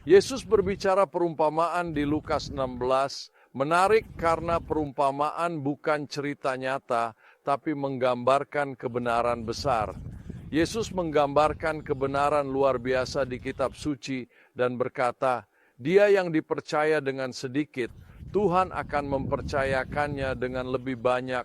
Yesus berbicara perumpamaan di Lukas 16, menarik karena perumpamaan bukan cerita nyata, tapi menggambarkan kebenaran besar. Yesus menggambarkan kebenaran luar biasa di kitab suci dan berkata, "Dia yang dipercaya dengan sedikit, Tuhan akan mempercayakannya dengan lebih banyak."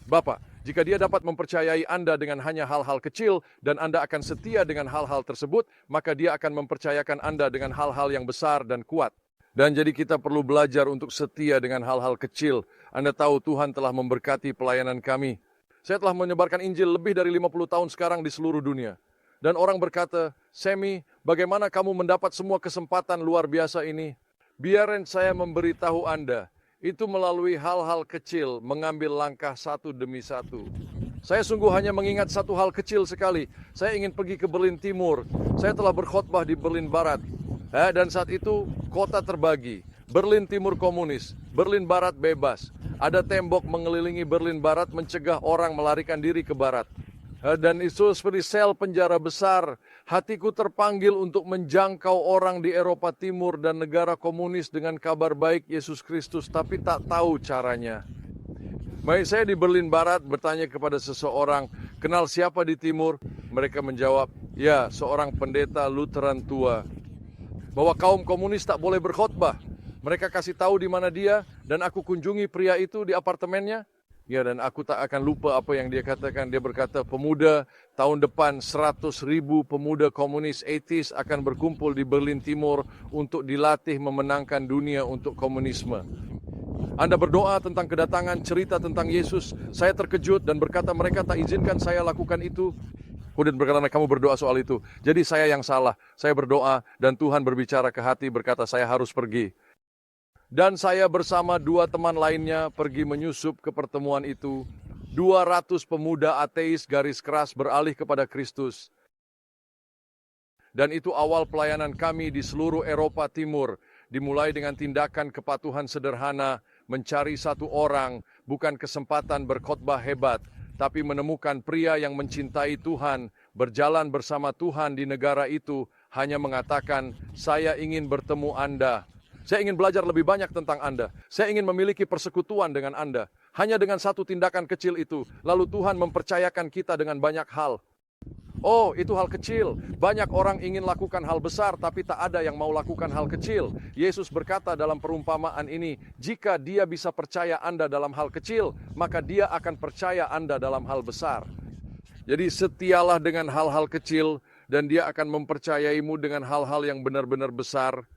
Bapak, jika Dia dapat mempercayai Anda dengan hanya hal-hal kecil dan Anda akan setia dengan hal-hal tersebut, maka Dia akan mempercayakan Anda dengan hal-hal yang besar dan kuat. Dan jadi kita perlu belajar untuk setia dengan hal-hal kecil. Anda tahu Tuhan telah memberkati pelayanan kami. Saya telah menyebarkan Injil lebih dari 50 tahun sekarang di seluruh dunia. Dan orang berkata, "Semi, bagaimana kamu mendapat semua kesempatan luar biasa ini?" Biarin saya memberitahu Anda. Itu melalui hal-hal kecil, mengambil langkah satu demi satu. Saya sungguh hanya mengingat satu hal kecil sekali. Saya ingin pergi ke Berlin Timur. Saya telah berkhotbah di Berlin Barat. Dan saat itu kota terbagi. Berlin Timur komunis, Berlin Barat bebas. Ada tembok mengelilingi Berlin Barat mencegah orang melarikan diri ke barat. Dan itu seperti sel penjara besar. Hatiku terpanggil untuk menjangkau orang di Eropa Timur dan negara komunis dengan kabar baik Yesus Kristus, tapi tak tahu caranya. Baik, saya di Berlin Barat bertanya kepada seseorang, "Kenal siapa di Timur?" Mereka menjawab, "Ya, seorang pendeta Lutheran tua." Bahwa kaum komunis tak boleh berkhotbah. Mereka kasih tahu di mana dia, dan aku kunjungi pria itu di apartemennya. Ya, dan aku tak akan lupa apa yang dia katakan. Dia berkata, "Pemuda, tahun depan 100.000 pemuda komunis ateis akan berkumpul di Berlin Timur untuk dilatih memenangkan dunia untuk komunisme." Anda berdoa tentang kedatangan, cerita tentang Yesus. Saya terkejut dan berkata, "Mereka tak izinkan saya lakukan itu." Kemudian berkata, "Kamu berdoa soal itu." Jadi saya yang salah. Saya berdoa dan Tuhan berbicara ke hati, berkata, "Saya harus pergi." Dan saya bersama dua teman lainnya pergi menyusup ke pertemuan itu. 200 pemuda ateis garis keras beralih kepada Kristus. Dan itu awal pelayanan kami di seluruh Eropa Timur. Dimulai dengan tindakan kepatuhan sederhana, mencari satu orang, bukan kesempatan berkhotbah hebat, tapi menemukan pria yang mencintai Tuhan, berjalan bersama Tuhan di negara itu, hanya mengatakan, "Saya ingin bertemu Anda. Saya ingin belajar lebih banyak tentang Anda. Saya ingin memiliki persekutuan dengan Anda." Hanya dengan satu tindakan kecil itu, lalu Tuhan mempercayakan kita dengan banyak hal. Oh, itu hal kecil. Banyak orang ingin lakukan hal besar, tapi tak ada yang mau lakukan hal kecil. Yesus berkata dalam perumpamaan ini, jika Dia bisa percaya Anda dalam hal kecil, maka Dia akan percaya Anda dalam hal besar. Jadi setialah dengan hal-hal kecil, dan Dia akan mempercayaimu dengan hal-hal yang benar-benar besar.